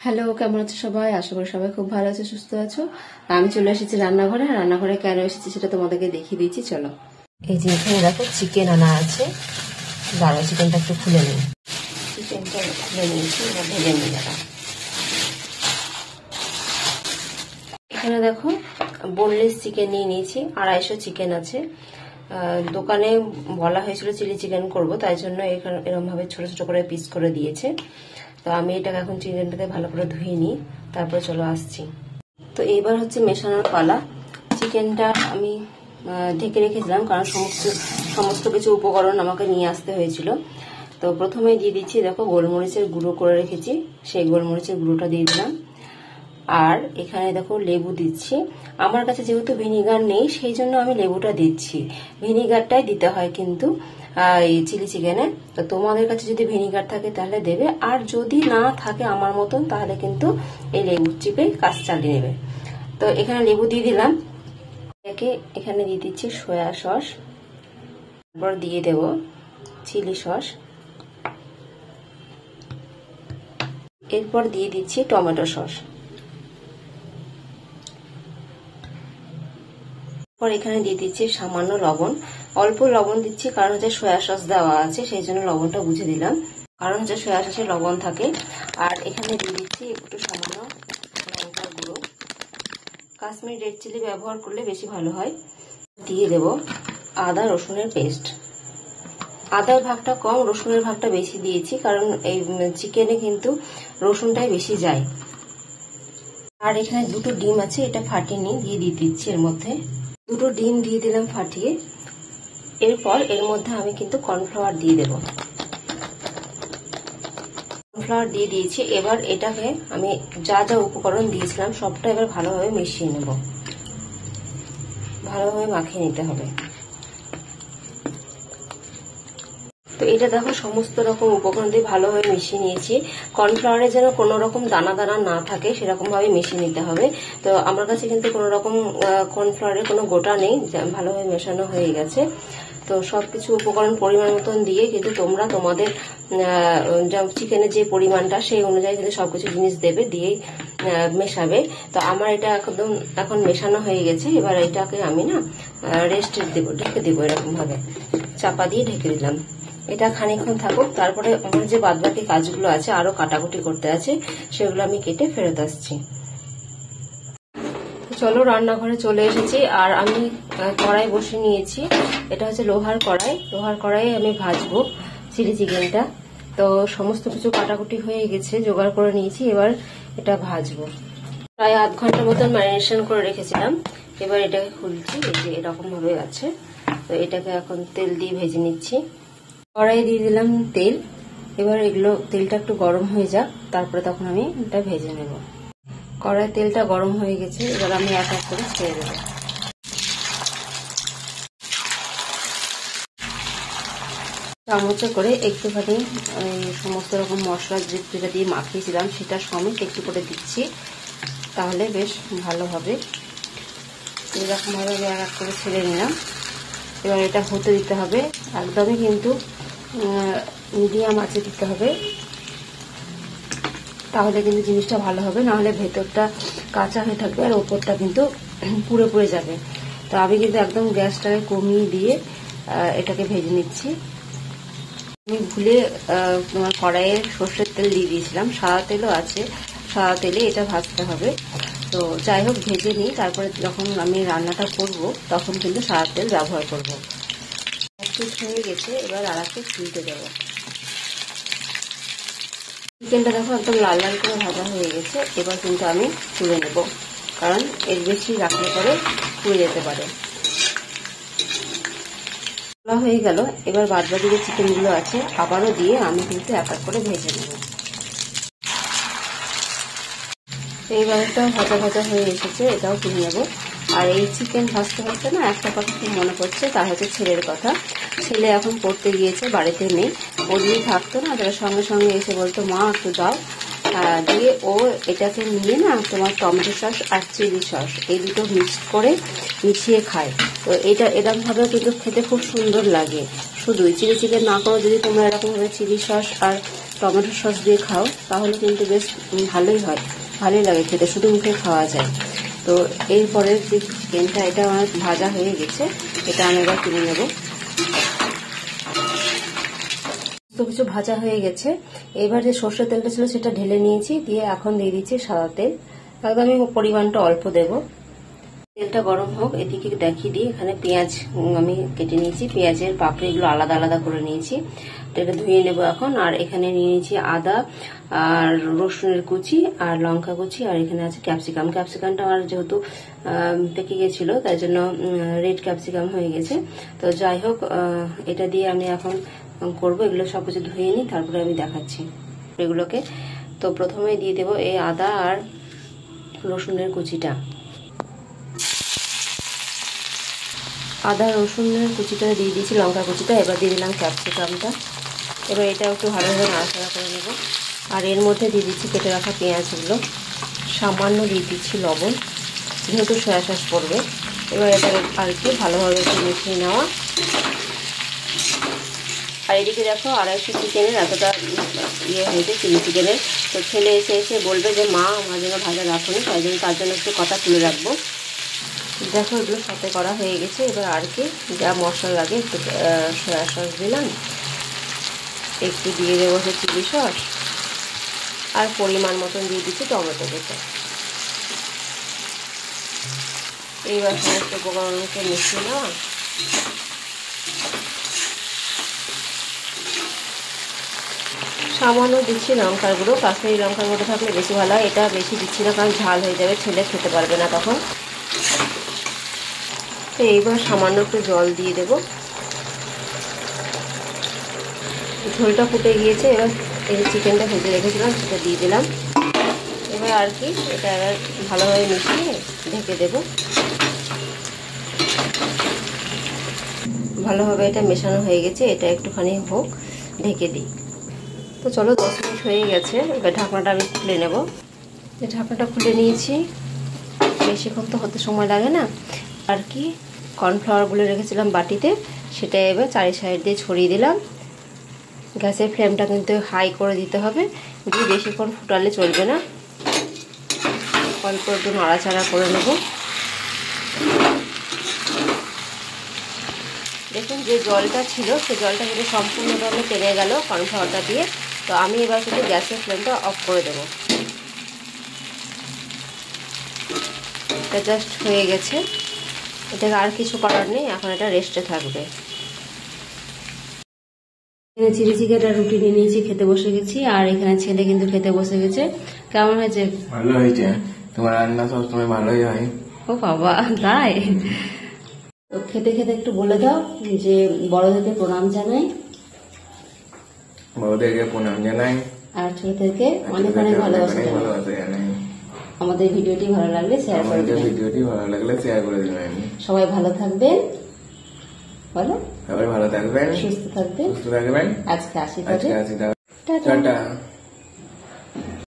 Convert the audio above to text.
Hello, কেমন আছো সবাই? আশা করি সবাই খুব ভালো আছে, সুস্থ আছো। আমি চলে এসেছি রান্নাঘরে। রান্নাঘরে কেন এসেছি সেটা তোমাদেরকে দেখিয়ে দিচ্ছি, চলো। এই যে এখানে দেখো চিকেন আনা আছে। দাঁড়াও, চিকেনটা একটু খুলে নিই। চিকেনটা খুলে নিয়েছি, এবার ভেজে নিই। এখানে দেখো বোনলেস চিকেন নিয়ে নিয়েছি, 250 চিকেন আছে। দোকানে বলা হয়েছিল চিলি চিকেন করব, তাই জন্য এখানে এরকম ভাবে ছোট ছোট করে পিস করে দিয়েছে। তো আমি এটাকে এখন চিকেনটাকে ভালো করে ধুয়ে নিই, তারপরে চলো আসছি। তো এইবার হচ্ছে মেশানোর পালা। চিকেনটা আমি ঢেকে রেখেছিলাম, কারণ সমস্ত কিছু উপকরণ আমাকে নিয়ে আসতে হয়েছিল। তো প্রথমে দিয়ে দিচ্ছি, দেখো গোলমরিচের গুঁড়ো করে রেখেছি, সেই গোলমরিচের গুঁড়োটা দিয়ে দিলাম। আর এখানে দেখো লেবু দিচ্ছি। আমার কাছে যেহেতু ভিনিগার নেই, সেই জন্য আমি লেবুটা দিচ্ছি। ভিনিগারটাই দিতে হয় কিন্তু এই চিলি চিকেনে। তো তোমাদের কাছে যদি ভিনিগার থাকে তাহলে দেবে, আর যদি না থাকে আমার মতন, তাহলে কিন্তু এই লেবু চিপে কাজ চালিয়ে নেবে। তো এখানে লেবু দিয়ে দিলাম। এখানে দিয়ে দিচ্ছি সয়া সস, তারপর দিয়ে দেব চিলি সস, এরপর দিয়ে দিচ্ছি টমেটো সস। পর এখানে দিয়ে দিচ্ছি সামান্য লবণ। অল্প লবণ দিচ্ছি, কারণ হচ্ছে সয়া সস দেওয়া আছে, সেই জন্য লবণটা বুঝে দিলাম, কারণ হচ্ছে সয়া সসে লবণ থাকে। আর এখানে দিয়ে দিচ্ছি একটু সামান্য লঙ্কার গুঁড়ো। কাশ্মীরি রেড চিলি ব্যবহার করলে বেশি ভালো হয়। দিয়ে দেব আদা রসুনের পেস্ট। আদার ভাগটা কম, রসুনের ভাগটা বেশি দিয়েছি, কারণ এই চিকেনে কিন্তু রসুনটাই বেশি যায়। আর এখানে দুটো ডিম আছে, এটা ফাটিয়ে নিয়ে দিয়ে দিচ্ছি এর মধ্যে। দুটো ডিম দিয়ে দিলাম ফাটিয়ে। এরপর এর মধ্যে আমি কিন্তু কর্নফ্লাওয়ার দিয়ে দেব। কর্নফ্লাওয়ার দিয়ে দিয়েছি। এবার এটাকে আমি যা যা উপকরণ দিয়েছিলাম সবটা এবার ভালোভাবে মিশিয়ে নেব, ভালোভাবে মাখিয়ে নিতে হবে। তো এটা দেখো সমস্ত রকম উপকরণ দিয়ে ভালোভাবে মিশিয়ে নিয়েছি। কর্নফ্লাওয়ারে যেন কোনো রকম দানা দানা না থাকে সেরকম ভাবে মিশিয়ে নিতে হবে। তো আমার কাছে কিন্তু কোনো রকম কর্নফ্লাওয়ারের কোনো গোটা নেই, ভালোভাবে মেশানো হয়ে গেছে। তো সবকিছু উপকরণ পরিমাণ মতন দিয়ে কিন্তু তোমরা তোমাদের চিকেনের যে পরিমাণটা সেই অনুযায়ী কিন্তু সবকিছু জিনিস দেবে, দিয়েই মেশাবে। তো আমার এটা একদম এখন মেশানো হয়ে গেছে। এবার এটাকে আমি না রেস্টে দেবো, ঢেকে দেবো, এরকম ভাবে চাপা দিয়ে ঢেকে দিলাম। এটা খানিকক্ষণ থাকুক, তারপরে আমার যে বাদবাকি কাজগুলো আছে, আরো কাটাকুটি করতে আছে, সেগুলো আমি কেটে ফেরত আসছি। চলো, রান্নাঘরে চলে এসেছি। আর আমি কড়াই বসে নিয়েছি। এটা হচ্ছে লোহার কড়াই। লোহার কড়াইয়ে আমি ভাজবো চিলি চিকেনটা। তো সমস্ত কিছু কাটাকুটি হয়ে গেছে, জোগাড় করে নিয়েছি। এবার এটা ভাজবো। প্রায় আধ ঘন্টা মতন ম্যারিনেশন করে রেখেছিলাম। এবার এটাকে খুলছি, এই যে এরকম ভাবে আছে। তো এটাকে এখন তেল দিয়ে ভেজে নিচ্ছি। কড়াই দিয়ে দিলাম তেল। এবার এগুলো তেলটা একটু গরম হয়ে যাক, তারপরে তখন আমি এটা ভেজে নেব। কড়াই তেলটা গরম হয়ে গেছে, এবার আমি এক এক করে ছেড়ে দেব। চামচে করে একটুখানি সমস্ত রকম মশলা যেটা দিয়ে মাখিয়েছিলাম সেটা সমেত একটু করে দিচ্ছি, তাহলে বেশ ভালো হবে। এরকম ভাবে আমি এক এক করে ছেড়ে নিলাম। এবার এটা হতে দিতে হবে, একদমই কিন্তু মিডিয়াম আঁচে দিতে হবে, তাহলে কিন্তু জিনিসটা ভালো হবে। না হলে ভেতরটা কাঁচা হয়ে থাকবে আর ওপরটা কিন্তু পুড়ে পুড়ে যাবে। তো আমি কিন্তু একদম গ্যাসটাকে কমিয়ে দিয়ে এটাকে ভেজে নিচ্ছি। আমি ভুলে তোমার কড়াইয়ে সর্ষের তেল দিয়ে দিয়েছিলাম, সাদা তেলও আছে, সাদা তেলে এটা ভাজতে হবে। তো যাই হোক, ভেজে নিই, তারপরে যখন আমি রান্নাটা করব তখন কিন্তু সাদা তেল ব্যবহার করব। এক পিস হয়ে গেছে, এবার আর একটা তুলতে দেবো। চিকেনটা দেখো একদম লাল লাল করে ভাজা হয়ে গেছে। এবার কিন্তু আমি তুলে নেব, কারণ এর বেশি রাখলে পরে পুড়ে যেতে পারে। তোলা হয়ে গেল। এবার বাদবাকি যে চিকেনগুলো আছে আবারও দিয়ে আমি কিন্তু এক এক করে ভেজে নেব। এইবারটাও ভাজা ভাজা হয়ে এসেছে, এটাও তুলে নেব। আর এই চিকেন ভাজতে ভাজতে না একটা কথা খুব মনে পড়ছে, তার হচ্ছে ছেলের কথা। ছেলে এখন পড়তে গিয়েছে, বাড়িতে নেই। ও যদি থাকতো না, তার সঙ্গে সঙ্গে এসে বলতো, মা একটু দাও। দিয়ে ও এটাকে নিয়ে না তোমার টমেটো সস আর চিলি সস এই দুটো মিক্সড করে মিশিয়ে খায়। তো এটা এরকম ভাবে কিন্তু খেতে খুব সুন্দর লাগে। শুধুই চিলি চিকেন না করে যদি তোমরা এরকম ভাবে চিলি সস আর টমেটো সস দিয়ে খাও তাহলে কিন্তু বেশ ভালোই হয়, ভালোই লাগে খেতে, শুধু মুখে খাওয়া যায়। তো এরপরের যে চিকেনটা, এটা আমার ভাজা হয়ে গেছে, এটা আমি এবার তুলে নেব। তো কিছু ভাজা হয়ে গেছে, এবার যে সর্ষের তেলটা ছিল সেটা ঢেলে নিয়েছি, দিয়ে এখন দিয়ে দিচ্ছি সাদা তেল। একদম আমি পরিমাণটা অল্প দেব। তেলটা গরম হোক, এদিকে দেখিয়ে দিই। এখানে পেঁয়াজ আমি কেটে নিয়েছি, পেঁয়াজের পাপড়িগুলো আলাদা আলাদা করে নিয়েছি, এটা ধুয়ে নেব এখন। আর এখানে নিয়ে নিয়েছি আদা আর রসুনের কুচি আর লঙ্কা কুচি, আর এখানে আছে ক্যাপসিকাম। ক্যাপসিকামটা আমার যেহেতু পেকে গেছিল তাই জন্য রেড ক্যাপসিকাম হয়ে গেছে। তো যাই হোক, এটা দিয়ে আমি এখন করবো। এগুলো সবকিছু ধুয়ে নিই, তারপরে আমি দেখাচ্ছি এগুলোকে। তো প্রথমে দিয়ে দেবো এই আদা আর রসুনের কুচিটা। আদা রসুনের কুচিটা দিয়ে দিয়েছি, লঙ্কা কুচিটা। এবার দিয়ে দিলাম ক্যাপসিকামটা। এবার এটা একটু ভালোভাবে নাড়াচাড়া করে নেব। আর এর মধ্যে দিয়ে দিচ্ছি কেটে রাখা পেঁয়াজগুলো, সামান্য দিয়ে দিচ্ছি লবণ, যেহেতু সয়া সস পড়বে। এবার এটা আর কি ভালোভাবে একটু মিশিয়ে নেওয়া। আর এদিকে দেখো 250 চিকেনের এতটা হয়েছে, চিলি চিকেনের। তো ছেলে এসে বলবে যে মা আমার জন্য ভাজা রাখুনি, তাই জন্য তার জন্য একটু কথা তুলে রাখবো। দেখো এগুলো সাথে করা হয়ে গেছে। এবার আর কি যা মশলা লাগে, একটু সয়া সস দিলাম, একটু দিয়ে দেবো চিলি সস, আর পরিমাণ মতন দিয়ে দিচ্ছি টমেটো কেচাপ। এইবার সমস্ত উপকরণকে মিশিয়ে নেওয়া। সামান্য দিচ্ছি লঙ্কার গুঁড়ো, কাশ্মীরি লঙ্কার গুঁড়ো থাকলে বেশি ভালো হয়। এটা বেশি দিচ্ছি না, কারণ ঝাল হয়ে যাবে, ছেলে খেতে পারবে না তখন। তো এইবার সামান্য একটু জল দিয়ে দেব। ঝোলটা ফুটে গিয়েছে, এবার এই চিকেনটা ভেজে রেখেছিলাম সেটা দিয়ে দিলাম। এবার আর কি এটা এবার ভালোভাবে মিশিয়ে ঢেকে দেব। ভালোভাবে এটা মেশানো হয়ে গেছে, এটা একটুখানি হোক, ঢেকে দিই। তো চলো 10 মিনিট হয়ে গেছে, এবার ঢাকনাটা আমি খুলে নেব। ঢাকনাটা খুলে নিয়েছি, বেশিক্ষণ তো হতে সময় লাগে না। আর কি কর্নফ্লাওয়ারগুলো রেখেছিলাম বাটিতে, সেটা এবার চারি সাইড দিয়ে ছড়িয়ে দিলাম। গ্যাসের ফ্লেমটা কিন্তু হাই করে দিতে হবে, দিয়ে বেশিক্ষণ ফুটালে চলবে না। অল্প একটু নাড়াচাড়া করে নেব। দেখুন যে জলটা ছিল সেই জলটা কিন্তু সম্পূর্ণভাবে টেনে গেল কর্নফ্লাওয়ারটা দিয়ে। তো আমি এবার কিন্তু গ্যাসের ফ্লেমটা অফ করে দেবো। এটা জাস্ট হয়ে গেছে, এটাকে আর কিছু করার নেই, এখন এটা রেস্টে থাকবে। এখানে চিলি চিকেন আর রুটি নিয়ে নিয়েছি, খেতে বসে গেছি। আর এখানে ছেলে কিন্তু খেতে বসে গেছে। কেমন হয়েছে? ভালো হয়েছে, তোমার রান্না সবসময় ভালোই হয়। ও বাবা, তাই? তো খেতে খেতে একটু বলে দাও যে বড়দেরকে প্রণাম জানাই, বড়দেরকে প্রণাম জানাই, আর ছোটদেরকে অনেক অনেক ভালোবাসা জানাই। আমাদের ভিডিওটি ভালো লাগলে শেয়ার করে দিবেন। সবাই ভালো থাকবেন, বলো সবাই ভালো থাকবেন, সুস্থ থাকবেন। সুস্থ থাকবেন। আজকে আসি, টাটা।